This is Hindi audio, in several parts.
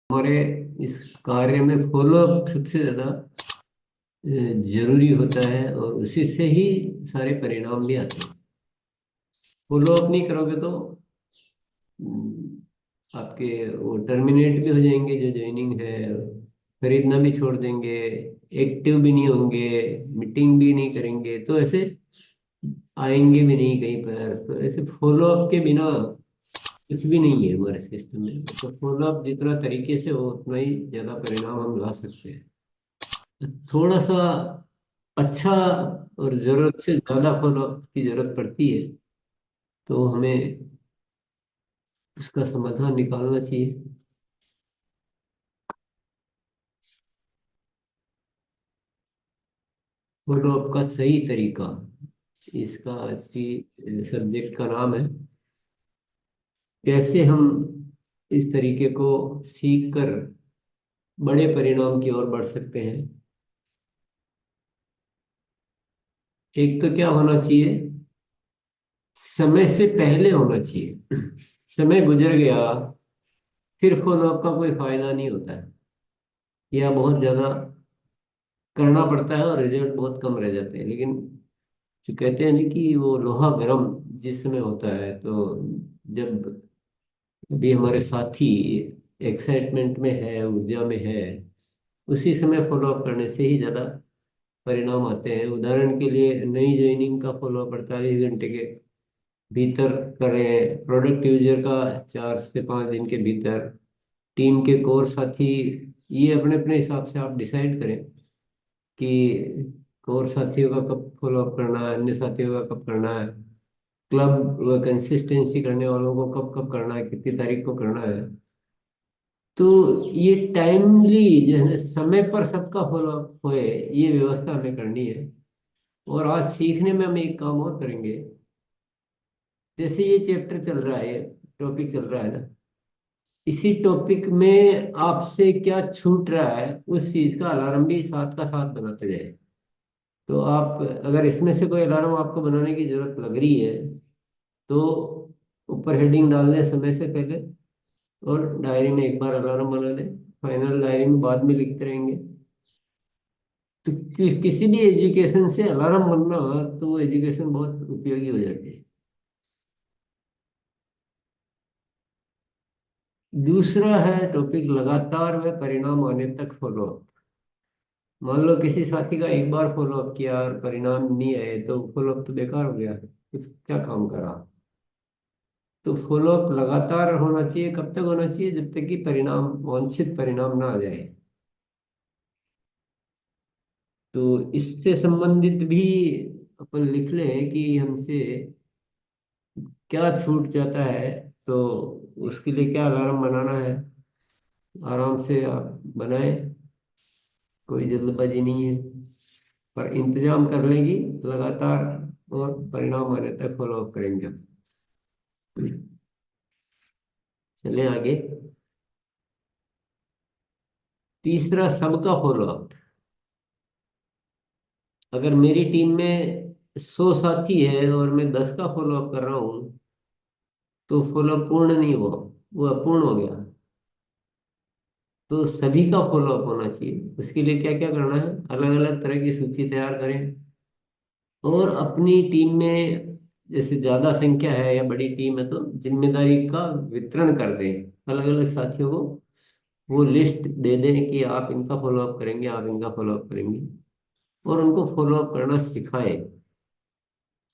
हमारे इस कार्य में फॉलो अप सबसे ज्यादा जरूरी होता है, और उसी से ही सारे परिणाम भी आते हैं। फॉलो अप नहीं करोगे तो आपके वो टर्मिनेट भी हो जाएंगे, जो ज्वाइनिंग है खरीदना भी छोड़ देंगे, एक्टिव भी नहीं होंगे, मीटिंग भी नहीं करेंगे, तो ऐसे आएंगे भी नहीं कहीं पर। तो ऐसे फॉलो अप के बिना कुछ भी नहीं है हमारे सिस्टम में। तो फॉलो अप जितना तरीके से हो उतना ही ज्यादा परिणाम हम ला सकते हैं। थोड़ा सा अच्छा और जरूरत से ज्यादा फॉलो अप की जरूरत पड़ती है, तो हमें उसका समाधान निकालना चाहिए। फॉलो अप का सही तरीका, इसका इसकी सब्जेक्ट का नाम है, कैसे हम इस तरीके को सीख कर बड़े परिणाम की ओर बढ़ सकते हैं। एक तो क्या होना चाहिए, समय से पहले होना चाहिए। समय गुजर गया फिर फॉलो अप का कोई फायदा नहीं होता है, या बहुत ज्यादा करना पड़ता है और रिजल्ट बहुत कम रह जाते हैं। लेकिन जो कहते हैं ना कि वो लोहा गर्म जिस समय होता है, तो जब भी हमारे साथी एक्साइटमेंट में है, ऊर्जा में है, उसी समय फॉलो अप करने से ही ज्यादा परिणाम आते हैं। उदाहरण के लिए नई ज्वाइनिंग का फॉलो अप 48 घंटे के भीतर करें, प्रोडक्ट यूजर का 4 से 5 दिन के भीतर, टीम के कोर साथी, ये अपने अपने हिसाब से आप डिसाइड करें कि कोर साथियों का कब फॉलो अप करना है, अन्य साथियों का कब करना है, क्लब कंसिस्टेंसी करने वालों को कब कब करना है, कितनी तारीख को करना है। तो ये टाइमली जो है ना, समय पर सबका फॉलो अप होए, ये व्यवस्था हमें करनी है। और आज सीखने में हम एक काम और करेंगे। जैसे ये चैप्टर चल रहा है, टॉपिक चल रहा है ना, इसी टॉपिक में आपसे क्या छूट रहा है उस चीज का अलार्म भी साथ का साथ बनाते जाए। तो आप अगर इसमें से कोई अलार्म आपको बनाने की जरूरत लग रही है, तो ऊपर हेडिंग डाल दें समय से पहले, और डायरी में एक बार अलार्म बना दें, फाइनल डायरी में बाद में लिखते रहेंगे। तो किसी भी एजुकेशन से अलार्म बनना, तो वो एजुकेशन बहुत उपयोगी हो जाती है। दूसरा है टॉपिक, लगातार व परिणाम आने तक फॉलो। मान लो किसी साथी का एक बार फॉलो अप किया और परिणाम नहीं आए, तो फॉलो अप तो बेकार हो गया, कुछ क्या काम करा। तो फॉलो अप लगातार होना चाहिए। कब तक होना चाहिए? जब तक कि परिणाम, वांछित परिणाम ना आ जाए। तो इससे संबंधित भी अपन लिख लें कि हमसे क्या छूट जाता है, तो उसके लिए क्या अलार्म बनाना है। आराम से आप बनाएं, कोई जल्दबाजी नहीं है, पर इंतजाम कर लेंगी लगातार, और परिणाम आने तक फॉलो अप करेंगे। चलें आगे। तीसरा, सबका फॉलो अप। अगर मेरी टीम में 100 साथी है और मैं 10 का फॉलो अप कर रहा हूँ, तो फॉलो अप पूर्ण नहीं हुआ, वो अपूर्ण हो गया। तो सभी का फॉलो अप होना चाहिए। उसके लिए क्या क्या करना है, अलग अलग तरह की सूची तैयार करें, और अपनी टीम में जैसे ज्यादा संख्या है या बड़ी टीम है, तो जिम्मेदारी का वितरण कर दें अलग अलग साथियों को। वो लिस्ट दे दें कि आप इनका फॉलो अप करेंगे, आप इनका फॉलो अप करेंगे, और उनको फॉलो अप करना सिखाएं।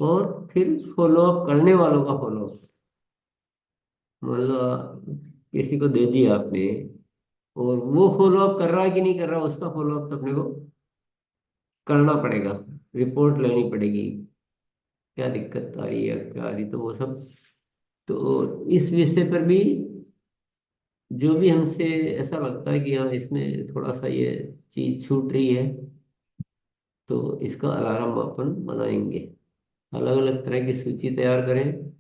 और फिर फॉलो अप करने वालों का फॉलो अप, मान लो किसी को दे दिया आपने, और वो फॉलो अप कर रहा है कि नहीं कर रहा, उसका फॉलो अप तो अपने को करना पड़ेगा, रिपोर्ट लेनी पड़ेगी, क्या दिक्कत आ रही है, क्या आ रही, तो वो सब। तो इस विषय पर भी जो भी हमसे ऐसा लगता है कि हाँ इसमें थोड़ा सा ये चीज छूट रही है, तो इसका अलार्म अपन बनाएंगे। अलग अलग तरह की सूची तैयार करें,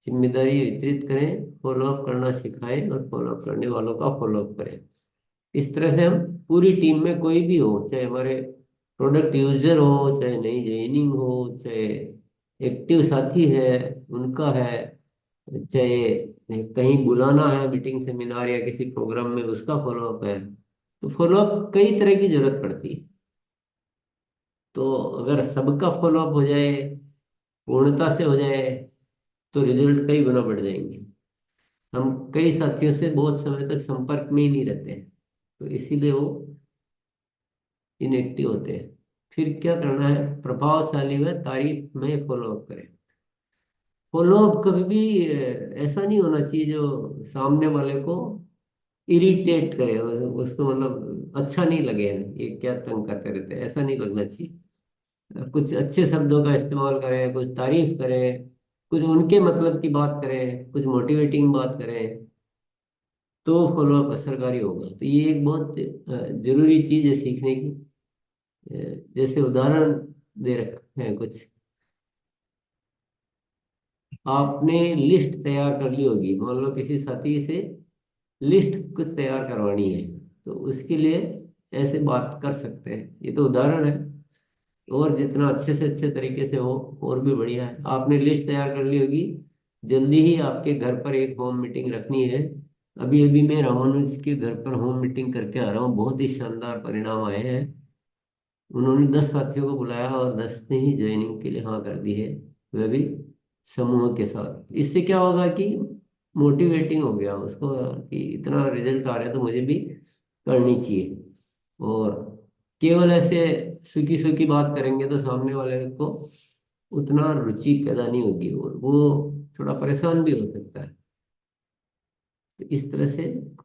जिम्मेदारी वितरित करें, फॉलो अप करना सिखाएं, और फॉलो अप करने वालों का फॉलो अप करें। इस तरह से हम पूरी टीम में कोई भी हो, चाहे हमारे प्रोडक्ट यूजर हो, चाहे नई ज्वाइनिंग हो, चाहे एक्टिव साथी है उनका है, चाहे कहीं बुलाना है मीटिंग सेमिनार या किसी प्रोग्राम में, उसका फॉलोअप है। तो फॉलोअप कई तरह की जरूरत पड़ती है। तो अगर सबका फॉलोअप हो जाए, पूर्णता से हो जाए, तो रिजल्ट कई गुना बढ़ जाएंगे। हम कई साथियों से बहुत समय तक संपर्क में ही नहीं रहते हैं, तो इसीलिए वो इनएक्टिव होते हैं। फिर क्या करना है, प्रभावशाली व तारीफ में फॉलोअप करें। फॉलोअप कभी भी ऐसा नहीं होना चाहिए जो सामने वाले को इरिटेट करे, उसको मतलब अच्छा नहीं लगे, ये क्या तंग करते रहते हैं, ऐसा नहीं लगना चाहिए। कुछ अच्छे शब्दों का इस्तेमाल करें, कुछ तारीफ करें, कुछ उनके मतलब की बात करें, कुछ मोटिवेटिंग बात करें, तो फॉलोअप असरकारी होगा। तो ये एक बहुत जरूरी चीज है सीखने की। जैसे उदाहरण दे रखे हैं कुछ, आपने लिस्ट तैयार कर ली होगी, मान लो किसी साथी से लिस्ट कुछ तैयार करवानी है, तो उसके लिए ऐसे बात कर सकते हैं। ये तो उदाहरण है, और जितना अच्छे से अच्छे तरीके से हो और भी बढ़िया है। आपने लिस्ट तैयार कर ली होगी, जल्दी ही आपके घर पर एक होम मीटिंग रखनी है। अभी अभी मैं रामानुज के घर पर होम मीटिंग करके आ रहा हूँ, बहुत ही शानदार परिणाम आए हैं। उन्होंने 10 साथियों को बुलाया और 10 ने ही ज्वाइनिंग के लिए हाँ कर दी है, वह भी समूह के साथ। इससे क्या होगा कि मोटिवेटिंग हो गया उसको कि इतना रिजल्ट आ रहा है तो मुझे भी करनी चाहिए। और केवल ऐसे सूखी सूखी बात करेंगे तो सामने वाले को उतना रुचि पैदा नहीं होगी, वो थोड़ा परेशान भी हो सकता है। तो इस तरह से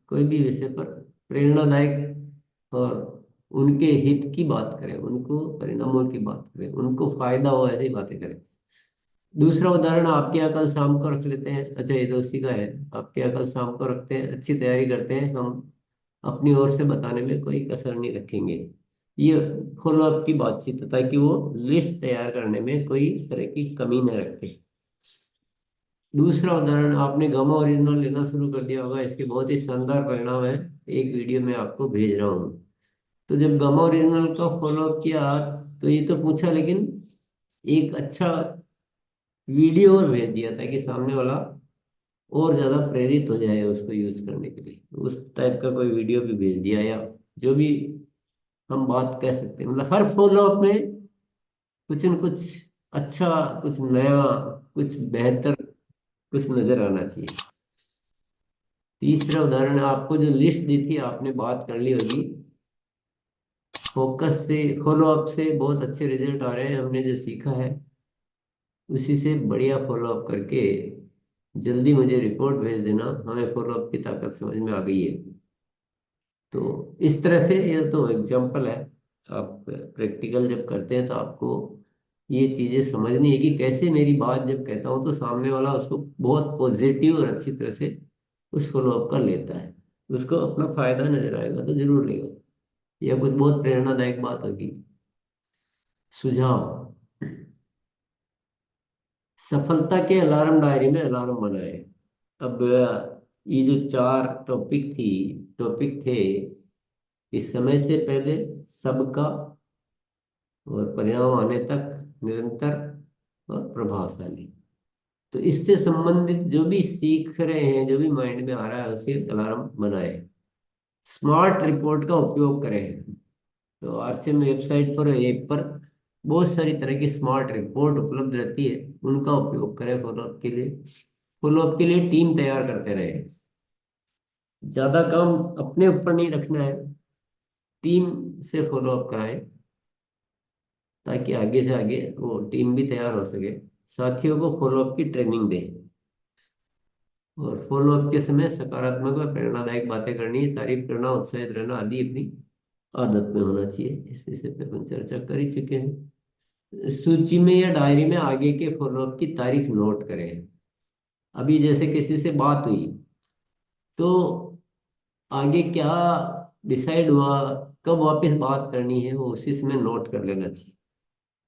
कोई भी विषय पर प्रेरणादायक और उनके हित की बात करें, उनको परिणामों की बात करें, उनको फायदा हो ऐसी बातें करें। दूसरा उदाहरण आपके यहाँ कल शाम को रख लेते हैं। अच्छा, ये तो उसी का है। आपके यहाँ कल शाम को रखते हैं, अच्छी तैयारी करते हैं हम, अपनी ओर से बताने में कोई कसर नहीं रखेंगे। ये फॉलोअप की बातचीत है, ताकि वो लिस्ट तैयार करने में कोई तरह की कमी न रखे। दूसरा उदाहरण, आपने गामा ओरिजिनल लेना शुरू कर दिया होगा, इसके बहुत ही शानदार परिणाम है। एक वीडियो में आपको भेज रहा हूँ। तो जब गामा ओरिजिनल का फॉलोअप किया, तो ये तो पूछा, लेकिन एक अच्छा वीडियो और भेज दिया ताकि सामने वाला और ज्यादा प्रेरित हो जाए उसको यूज करने के लिए। उस टाइप का कोई वीडियो भी भेज दिया, या जो भी हम बात कह सकते हैं। मतलब हर फॉलोअप में कुछ न कुछ अच्छा, कुछ नया, कुछ बेहतर, कुछ नजर आना चाहिए। तीसरा उदाहरण, आपको जो लिस्ट दी थी आपने बात कर ली होगी, फोकस से फॉलोअप से बहुत अच्छे रिजल्ट आ रहे हैं। हमने जो सीखा है उसी से बढ़िया फॉलोअप करके जल्दी मुझे रिपोर्ट भेज देना, हमें फॉलोअप की ताकत समझ में आ गई है। तो इस तरह से, ये तो एग्जाम्पल है। आप प्रैक्टिकल जब करते हैं तो आपको ये चीजें समझनी है कि कैसे मेरी बात जब कहता हूँ तो सामने वाला उसको बहुत पॉजिटिव और अच्छी तरह से उस फॉलोअप का लेता है। उसको अपना फायदा नजर आएगा तो जरूर लेगा, या कुछ बहुत प्रेरणादायक बात होगी। सुझाव, सफलता के अलार्म डायरी में अलार्म बनाए। अब ये जो चार टॉपिक थे, इस समय से पहले, सबका, और परिणाम आने तक, निरंतर, और प्रभावशाली। तो इससे संबंधित जो भी सीख रहे हैं, जो भी माइंड में आ रहा है, उसे अलार्म बनाए। स्मार्ट रिपोर्ट का उपयोग करें। तो आरसीएम वेबसाइट पर, ऐप पर बहुत सारी तरह की स्मार्ट रिपोर्ट उपलब्ध रहती है, उनका उपयोग करें फॉलोअप के लिए। फॉलोअप के लिए टीम तैयार करते रहे। ज्यादा काम अपने ऊपर नहीं रखना है, टीम से फॉलोअप कराएं, ताकि आगे से आगे वो टीम भी तैयार हो सके। साथियों को फॉलोअप की ट्रेनिंग दें, और फॉलोअप के समय सकारात्मक व प्रेरणादायक बातें करनी है, तारीफ करना, उत्साहित रहना आदि अपनी आदत में होना चाहिए। इस विषय पे हम चर्चा कर ही चुके हैं। सूची में या डायरी में आगे के फॉलोअप की तारीख नोट करें। अभी जैसे किसी से बात हुई, तो आगे क्या डिसाइड हुआ, कब वापस बात करनी है, वो उसी समय नोट कर लेना चाहिए,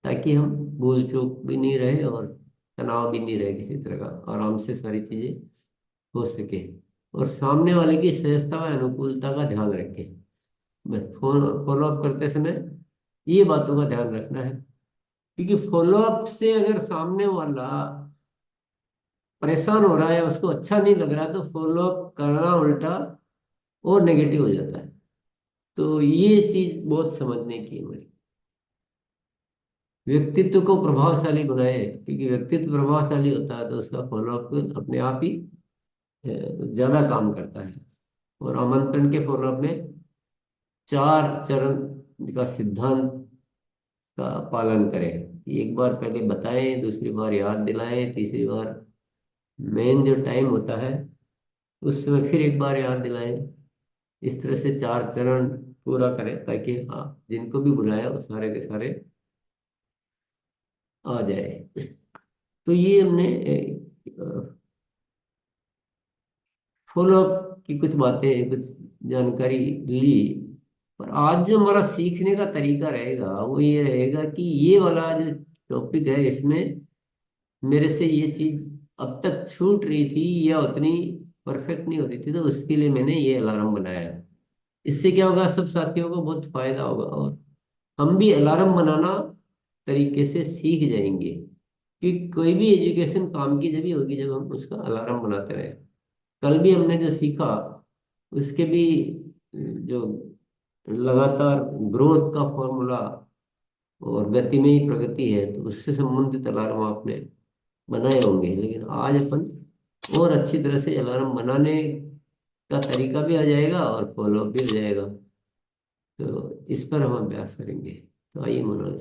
ताकि हम भूल चूक भी नहीं रहे और तनाव भी नहीं रहे, किसी तरह का आराम से सारी चीजें हो सके। और सामने वाले की सहजता व अनुकूलता का ध्यान रखें। बस फोन फॉलोअप करते समय ये बातों का ध्यान रखना है, क्योंकि फॉलोअप से अगर सामने वाला परेशान हो रहा है, उसको अच्छा नहीं लग रहा, तो फॉलो अप करना उल्टा और नेगेटिव हो जाता है। तो ये चीज बहुत समझने की है हमारी। व्यक्तित्व को प्रभावशाली बनाए, क्योंकि व्यक्तित्व प्रभावशाली होता है तो उसका फॉलो अप अपने आप ही ज्यादा काम करता है। और आमंत्रण के फॉलो अप में 4 चरण का सिद्धांत का पालन करें। एक बार पहले बताएं, दूसरी बार याद दिलाएं, तीसरी बार मेन जो टाइम होता है उस समय फिर एक बार याद दिलाएं। इस तरह से 4 चरण पूरा करें, ताकि हाँ, जिनको भी बुलाया वो सारे के सारे आ जाए। तो ये हमने फॉलो अप की कुछ बातें, कुछ जानकारी ली। पर आज जो हमारा सीखने का तरीका रहेगा वो ये रहेगा कि ये वाला जो टॉपिक है, इसमें मेरे से ये चीज अब तक छूट रही थी या उतनी परफेक्ट नहीं हो रही थी, तो उसके लिए मैंने ये अलार्म बनाया। इससे क्या होगा, सब साथियों को बहुत फायदा होगा, और हम भी अलार्म बनाना तरीके से सीख जाएंगे। कि कोई भी एजुकेशन काम की जब ही होगी जब हम उसका अलार्म बनाते रहे। कल भी हमने जो सीखा उसके भी जो लगातार ग्रोथ का फॉर्मूला और गति में ही प्रगति है, तो उससे संबंधित अलार्म आपने बनाए होंगे। लेकिन आज अपन और अच्छी तरह से अलार्म बनाने का तरीका भी आ जाएगा और फॉलो भी हो जाएगा। तो इस पर हम अभ्यास करेंगे। तो आइए मनोज।